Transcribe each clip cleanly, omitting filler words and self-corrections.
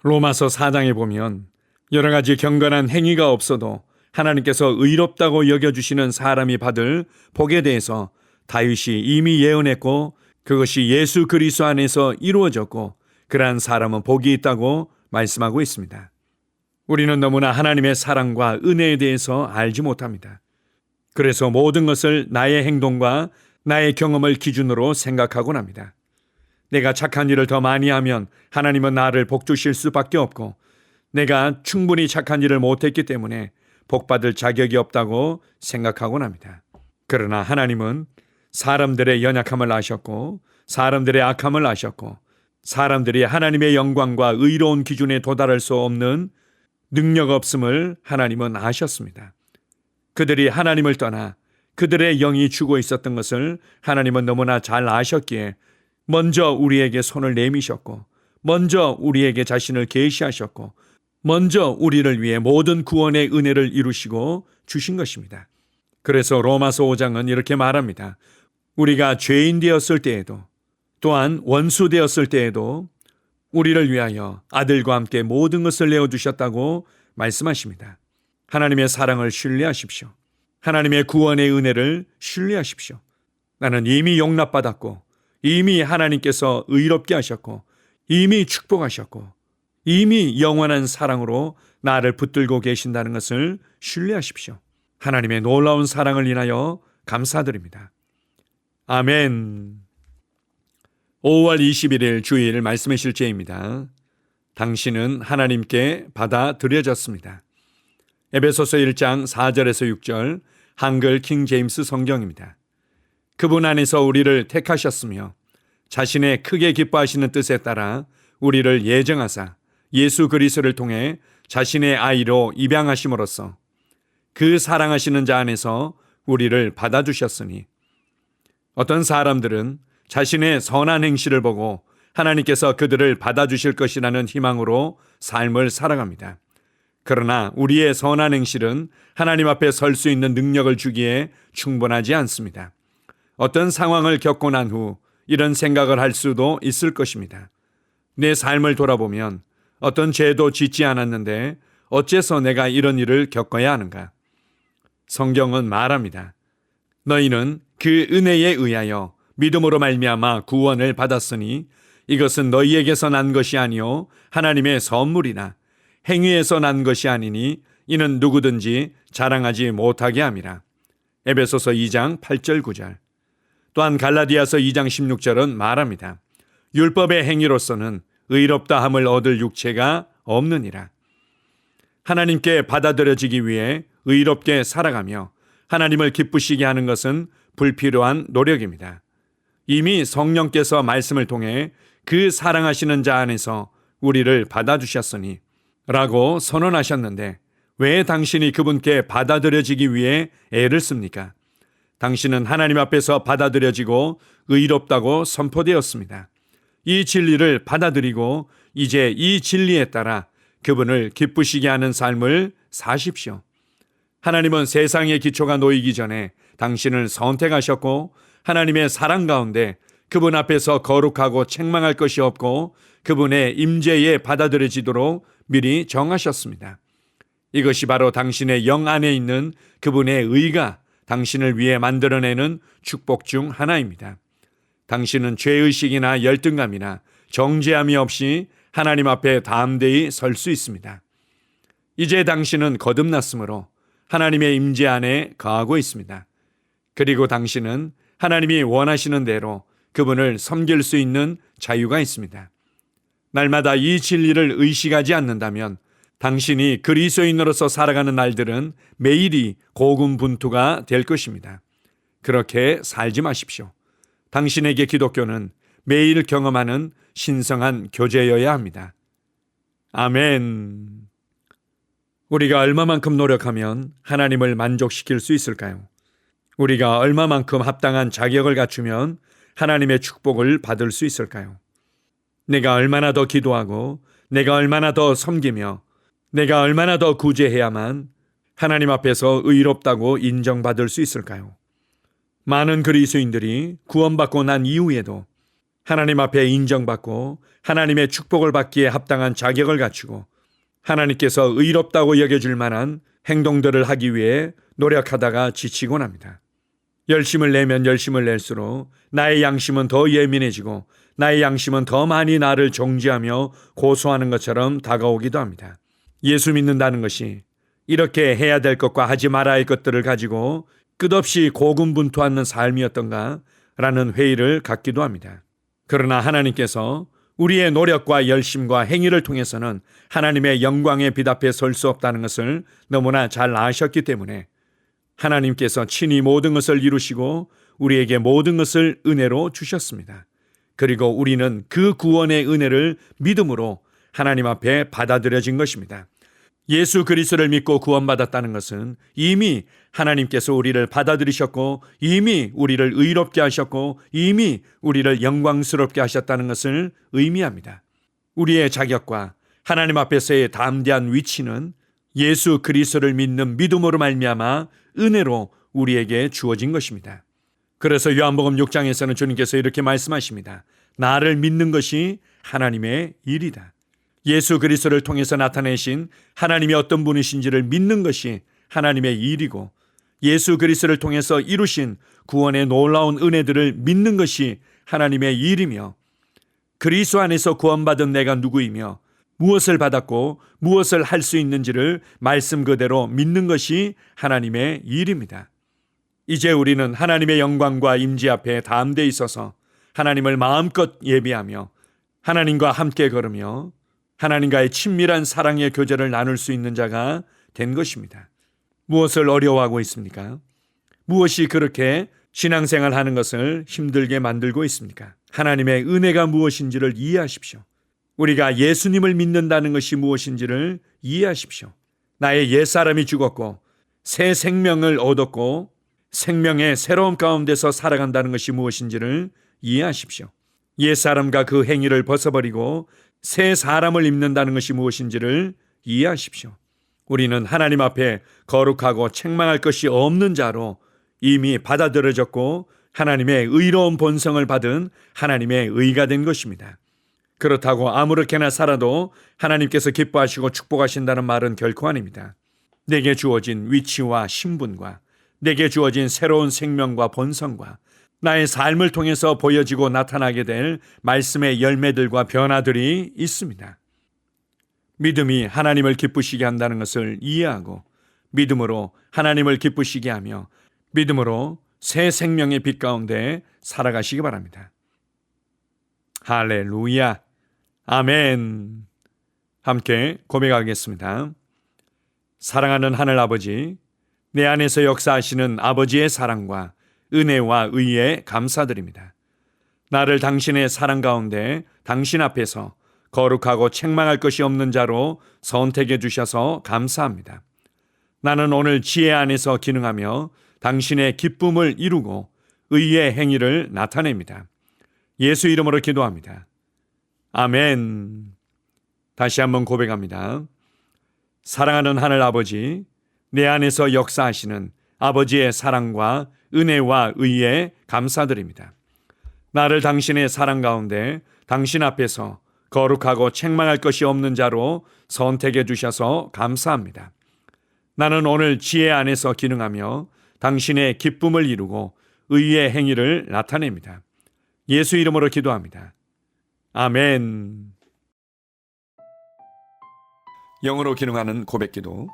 로마서 4장에 보면 여러 가지 경건한 행위가 없어도 하나님께서 의롭다고 여겨주시는 사람이 받을 복에 대해서 다윗이 이미 예언했고 그것이 예수 그리스도 안에서 이루어졌고 그러한 사람은 복이 있다고 말씀하고 있습니다. 우리는 너무나 하나님의 사랑과 은혜에 대해서 알지 못합니다. 그래서 모든 것을 나의 행동과 나의 경험을 기준으로 생각하곤 합니다. 내가 착한 일을 더 많이 하면 하나님은 나를 복 주실 수밖에 없고 내가 충분히 착한 일을 못했기 때문에 복받을 자격이 없다고 생각하곤 합니다. 그러나 하나님은 사람들의 연약함을 아셨고 사람들의 악함을 아셨고 사람들이 하나님의 영광과 의로운 기준에 도달할 수 없는 능력 없음을 하나님은 아셨습니다. 그들이 하나님을 떠나 그들의 영이 죽어 있었던 것을 하나님은 너무나 잘 아셨기에 먼저 우리에게 손을 내미셨고 먼저 우리에게 자신을 계시하셨고 먼저 우리를 위해 모든 구원의 은혜를 이루시고 주신 것입니다. 그래서 로마서 5장은 이렇게 말합니다. 우리가 죄인 되었을 때에도 또한 원수 되었을 때에도 우리를 위하여 아들과 함께 모든 것을 내어주셨다고 말씀하십니다. 하나님의 사랑을 신뢰하십시오. 하나님의 구원의 은혜를 신뢰하십시오. 나는 이미 용납받았고 이미 하나님께서 의롭게 하셨고 이미 축복하셨고 이미 영원한 사랑으로 나를 붙들고 계신다는 것을 신뢰하십시오. 하나님의 놀라운 사랑을 인하여 감사드립니다. 아멘. 5월 21일 주일 말씀의 실제입니다. 당신은 하나님께 받아들여졌습니다. 에베소서 1장 4절에서 6절 한글 킹 제임스 성경입니다. 그분 안에서 우리를 택하셨으며 자신의 크게 기뻐하시는 뜻에 따라 우리를 예정하사 예수 그리스도를 통해 자신의 아이로 입양하심으로써 그 사랑하시는 자 안에서 우리를 받아주셨으니 어떤 사람들은 자신의 선한 행실을 보고 하나님께서 그들을 받아주실 것이라는 희망으로 삶을 살아갑니다. 그러나 우리의 선한 행실은 하나님 앞에 설 수 있는 능력을 주기에 충분하지 않습니다. 어떤 상황을 겪고 난 후 이런 생각을 할 수도 있을 것입니다. 내 삶을 돌아보면 어떤 죄도 짓지 않았는데 어째서 내가 이런 일을 겪어야 하는가? 성경은 말합니다. 너희는 그 은혜에 의하여 믿음으로 말미암아 구원을 받았으니 이것은 너희에게서 난 것이 아니요 하나님의 선물이나 행위에서 난 것이 아니니 이는 누구든지 자랑하지 못하게 함이라. 에베소서 2장 8절 9절. 또한 갈라디아서 2장 16절은 말합니다. 율법의 행위로서는 의롭다 함을 얻을 육체가 없느니라. 하나님께 받아들여지기 위해 의롭게 살아가며 하나님을 기쁘시게 하는 것은 불필요한 노력입니다. 이미 성령께서 말씀을 통해 그 사랑하시는 자 안에서 우리를 받아주셨으니 라고 선언하셨는데 왜 당신이 그분께 받아들여지기 위해 애를 씁니까? 당신은 하나님 앞에서 받아들여지고 의롭다고 선포되었습니다. 이 진리를 받아들이고 이제 이 진리에 따라 그분을 기쁘시게 하는 삶을 사십시오. 하나님은 세상의 기초가 놓이기 전에 당신을 선택하셨고 하나님의 사랑 가운데 그분 앞에서 거룩하고 책망할 것이 없고 그분의 임재에 받아들여지도록 미리 정하셨습니다. 이것이 바로 당신의 영 안에 있는 그분의 의가 당신을 위해 만들어내는 축복 중 하나입니다. 당신은 죄의식이나 열등감이나 정죄함이 없이 하나님 앞에 담대히 설 수 있습니다. 이제 당신은 거듭났으므로 하나님의 임재 안에 거하고 있습니다. 그리고 당신은 하나님이 원하시는 대로 그분을 섬길 수 있는 자유가 있습니다. 날마다 이 진리를 의식하지 않는다면 당신이 그리스도인으로서 살아가는 날들은 매일이 고군분투가 될 것입니다. 그렇게 살지 마십시오. 당신에게 기독교는 매일 경험하는 신성한 교제여야 합니다. 아멘. 우리가 얼마만큼 노력하면 하나님을 만족시킬 수 있을까요? 우리가 얼마만큼 합당한 자격을 갖추면 하나님의 축복을 받을 수 있을까요? 내가 얼마나 더 기도하고 내가 얼마나 더 섬기며 내가 얼마나 더 구제해야만 하나님 앞에서 의롭다고 인정받을 수 있을까요? 많은 그리스도인들이 구원받고 난 이후에도 하나님 앞에 인정받고 하나님의 축복을 받기에 합당한 자격을 갖추고 하나님께서 의롭다고 여겨줄 만한 행동들을 하기 위해 노력하다가 지치곤 합니다. 열심을 내면 열심을 낼수록 나의 양심은 더 예민해지고 나의 양심은 더 많이 나를 정죄하며 고소하는 것처럼 다가오기도 합니다. 예수 믿는다는 것이 이렇게 해야 될 것과 하지 말아야 할 것들을 가지고 끝없이 고군분투하는 삶이었던가 라는 회의를 갖기도 합니다. 그러나 하나님께서 우리의 노력과 열심과 행위를 통해서는 하나님의 영광에 빛 앞에 설 수 없다는 것을 너무나 잘 아셨기 때문에 하나님께서 친히 모든 것을 이루시고 우리에게 모든 것을 은혜로 주셨습니다. 그리고 우리는 그 구원의 은혜를 믿음으로 하나님 앞에 받아들여진 것입니다. 예수 그리스도를 믿고 구원받았다는 것은 이미 하나님께서 우리를 받아들이셨고 이미 우리를 의롭게 하셨고 이미 우리를 영광스럽게 하셨다는 것을 의미합니다. 우리의 자격과 하나님 앞에서의 담대한 위치는 예수 그리스도를 믿는 믿음으로 말미암아 은혜로 우리에게 주어진 것입니다. 그래서 요한복음 6장에서는 주님께서 이렇게 말씀하십니다. 나를 믿는 것이 하나님의 일이다. 예수 그리스도를 통해서 나타내신 하나님이 어떤 분이신지를 믿는 것이 하나님의 일이고 예수 그리스도를 통해서 이루신 구원의 놀라운 은혜들을 믿는 것이 하나님의 일이며 그리스도 안에서 구원받은 내가 누구이며 무엇을 받았고 무엇을 할 수 있는지를 말씀 그대로 믿는 것이 하나님의 일입니다. 이제 우리는 하나님의 영광과 임재 앞에 담대히 있어서 하나님을 마음껏 예비하며 하나님과 함께 걸으며 하나님과의 친밀한 사랑의 교제를 나눌 수 있는 자가 된 것입니다. 무엇을 어려워하고 있습니까? 무엇이 그렇게 신앙생활 하는 것을 힘들게 만들고 있습니까? 하나님의 은혜가 무엇인지를 이해하십시오. 우리가 예수님을 믿는다는 것이 무엇인지를 이해하십시오. 나의 옛사람이 죽었고 새 생명을 얻었고 생명의 새로운 가운데서 살아간다는 것이 무엇인지를 이해하십시오. 옛사람과 그 행위를 벗어버리고 새 사람을 입는다는 것이 무엇인지를 이해하십시오. 우리는 하나님 앞에 거룩하고 책망할 것이 없는 자로 이미 받아들여졌고 하나님의 의로운 본성을 받은 하나님의 의가 된 것입니다. 그렇다고 아무렇게나 살아도 하나님께서 기뻐하시고 축복하신다는 말은 결코 아닙니다. 내게 주어진 위치와 신분과 내게 주어진 새로운 생명과 본성과 나의 삶을 통해서 보여지고 나타나게 될 말씀의 열매들과 변화들이 있습니다. 믿음이 하나님을 기쁘시게 한다는 것을 이해하고 믿음으로 하나님을 기쁘시게 하며 믿음으로 새 생명의 빛 가운데 살아가시기 바랍니다. 할렐루야. 아멘. 함께 고백하겠습니다. 사랑하는 하늘아버지, 내 안에서 역사하시는 아버지의 사랑과 은혜와 의에 감사드립니다. 나를 당신의 사랑 가운데 당신 앞에서 거룩하고 책망할 것이 없는 자로 선택해 주셔서 감사합니다. 나는 오늘 지혜 안에서 기능하며 당신의 기쁨을 이루고 의의 행위를 나타냅니다. 예수 이름으로 기도합니다. 아멘. 다시 한번 고백합니다. 사랑하는 하늘 아버지, 내 안에서 역사하시는 아버지의 사랑과 은혜와 의에 감사드립니다. 나를 당신의 사랑 가운데 당신 앞에서 거룩하고 책망할 것이 없는 자로 선택해 주셔서 감사합니다. 나는 오늘 지혜 안에서 기능하며 당신의 기쁨을 이루고 의의 행위를 나타냅니다. 예수 이름으로 기도합니다. 아멘. 영으로 기능하는 고백기도.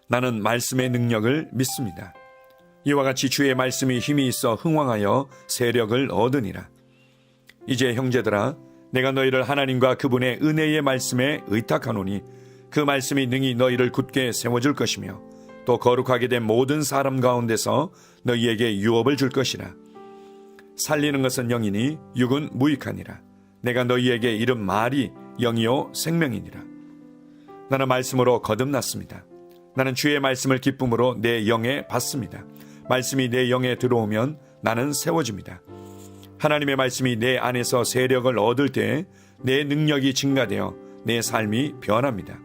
나는 말씀의 능력을 믿습니다. 이와 같이 주의 말씀이 힘이 있어 흥왕하여 세력을 얻으니라. 이제 형제들아, 내가 너희를 하나님과 그분의 은혜의 말씀에 의탁하노니 그 말씀이 능히 너희를 굳게 세워줄 것이며 또 거룩하게 된 모든 사람 가운데서 너희에게 유업을 줄 것이라. 살리는 것은 영이니 육은 무익하니라. 내가 너희에게 이른 말이 영이요 생명이니라. 나는 말씀으로 거듭났습니다. 나는 주의 말씀을 기쁨으로 내 영에 받습니다. 말씀이 내 영에 들어오면 나는 세워집니다. 하나님의 말씀이 내 안에서 세력을 얻을 때 내 능력이 증가되어 내 삶이 변합니다.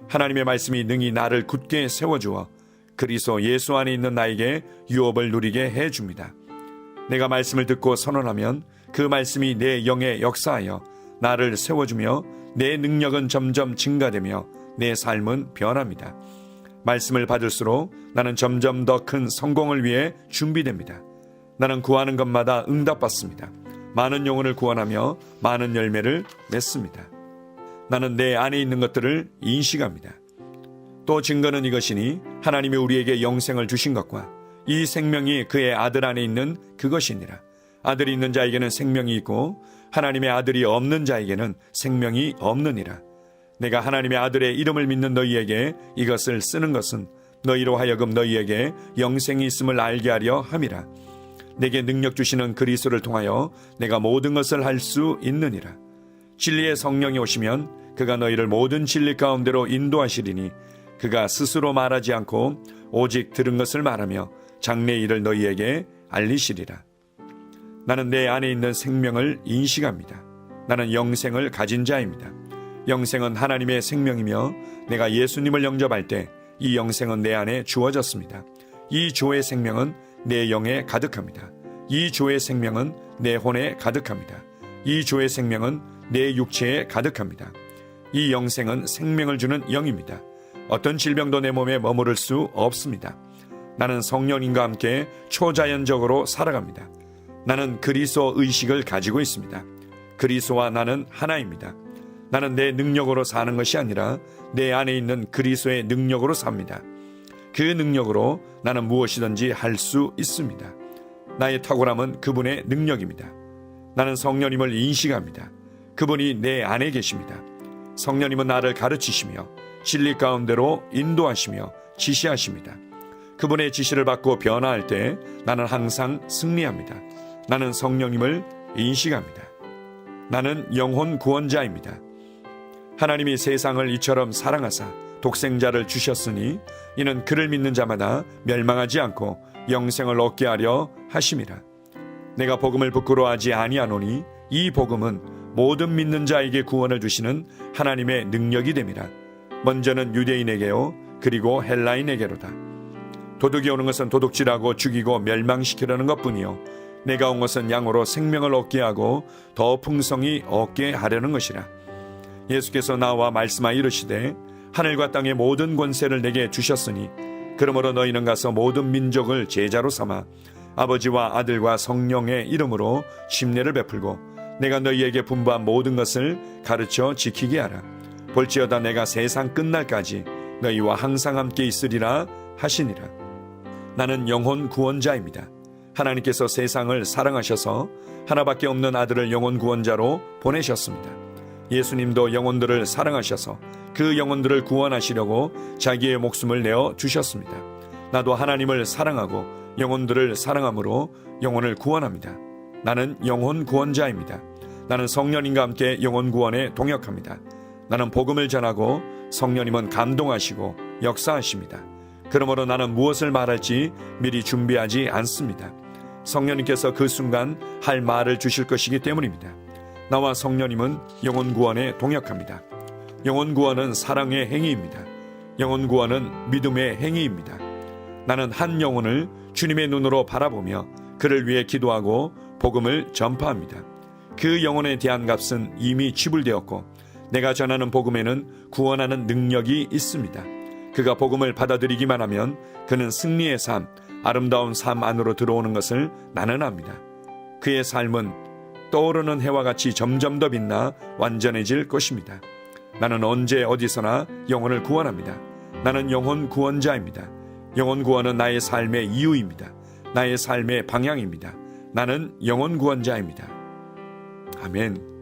하나님의 말씀이 능히 나를 굳게 세워주어 그리스도 예수 안에 있는 나에게 유업을 누리게 해줍니다. 내가 말씀을 듣고 선언하면 그 말씀이 내 영에 역사하여 나를 세워주며 내 능력은 점점 증가되며 내 삶은 변합니다. 말씀을 받을수록 나는 점점 더 큰 성공을 위해 준비됩니다. 나는 구하는 것마다 응답받습니다. 많은 영혼을 구원하며 많은 열매를 맺습니다. 나는 내 안에 있는 것들을 인식합니다. 또 증거는 이것이니 하나님이 우리에게 영생을 주신 것과 이 생명이 그의 아들 안에 있는 그것이니라. 아들이 있는 자에게는 생명이 있고 하나님의 아들이 없는 자에게는 생명이 없느니라. 내가 하나님의 아들의 이름을 믿는 너희에게 이것을 쓰는 것은 너희로 하여금 너희에게 영생이 있음을 알게 하려 함이라. 내게 능력 주시는 그리스도를 통하여 내가 모든 것을 할 수 있느니라. 진리의 성령이 오시면 그가 너희를 모든 진리 가운데로 인도하시리니 그가 스스로 말하지 않고 오직 들은 것을 말하며 장래의 일을 너희에게 알리시리라. 나는 내 안에 있는 생명을 인식합니다. 나는 영생을 가진 자입니다. 영생은 하나님의 생명이며 내가 예수님을 영접할 때 이 영생은 내 안에 주어졌습니다. 이 주의 생명은 내 영에 가득합니다. 이 주의 생명은 내 혼에 가득합니다. 이 주의 생명은 내 육체에 가득합니다. 이 영생은 생명을 주는 영입니다. 어떤 질병도 내 몸에 머무를 수 없습니다. 나는 성령님과 함께 초자연적으로 살아갑니다. 나는 그리스도 의식을 가지고 있습니다. 그리스도와 나는 하나입니다. 나는 내 능력으로 사는 것이 아니라 내 안에 있는 그리스도의 능력으로 삽니다. 그 능력으로 나는 무엇이든지 할 수 있습니다. 나의 탁월함은 그분의 능력입니다. 나는 성령님을 인식합니다. 그분이 내 안에 계십니다. 성령님은 나를 가르치시며 진리 가운데로 인도하시며 지시하십니다. 그분의 지시를 받고 변화할 때 나는 항상 승리합니다. 나는 성령님을 인식합니다. 나는 영혼 구원자입니다. 하나님이 세상을 이처럼 사랑하사 독생자를 주셨으니 이는 그를 믿는 자마다 멸망하지 않고 영생을 얻게 하려 하심이라. 내가 복음을 부끄러워하지 아니하노니 이 복음은 모든 믿는 자에게 구원을 주시는 하나님의 능력이 됨이라. 먼저는 유대인에게요 그리고 헬라인에게로다. 도둑이 오는 것은 도둑질하고 죽이고 멸망시키려는 것뿐이요 내가 온 것은 양으로 생명을 얻게 하고 더 풍성히 얻게 하려는 것이라. 예수께서 나와 말씀하여 이르시되 하늘과 땅의 모든 권세를 내게 주셨으니 그러므로 너희는 가서 모든 민족을 제자로 삼아 아버지와 아들과 성령의 이름으로 침례를 베풀고 내가 너희에게 분부한 모든 것을 가르쳐 지키게 하라. 볼지어다 내가 세상 끝날까지 너희와 항상 함께 있으리라 하시니라. 나는 영혼 구원자입니다. 하나님께서 세상을 사랑하셔서 하나밖에 없는 아들을 영혼 구원자로 보내셨습니다. 예수님도 영혼들을 사랑하셔서 그 영혼들을 구원하시려고 자기의 목숨을 내어 주셨습니다. 나도 하나님을 사랑하고 영혼들을 사랑함으로 영혼을 구원합니다. 나는 영혼 구원자입니다. 나는 성령님과 함께 영혼 구원에 동역합니다. 나는 복음을 전하고 성령님은 감동하시고 역사하십니다. 그러므로 나는 무엇을 말할지 미리 준비하지 않습니다. 성령님께서 그 순간 할 말을 주실 것이기 때문입니다. 나와 성령님은 영혼 구원에 동역합니다. 영혼 구원은 사랑의 행위입니다. 영혼 구원은 믿음의 행위입니다. 나는 한 영혼을 주님의 눈으로 바라보며 그를 위해 기도하고 복음을 전파합니다. 그 영혼에 대한 값은 이미 지불되었고 내가 전하는 복음에는 구원하는 능력이 있습니다. 그가 복음을 받아들이기만 하면 그는 승리의 삶, 아름다운 삶 안으로 들어오는 것을 나는 압니다. 그의 삶은 떠오르는 해와 같이 점점 더 빛나 완전해질 것입니다. 나는 언제 어디서나 영혼을 구원합니다. 나는 영혼 구원자입니다. 영혼 구원은 나의 삶의 이유입니다. 나의 삶의 방향입니다. 나는 영혼 구원자입니다. 아멘.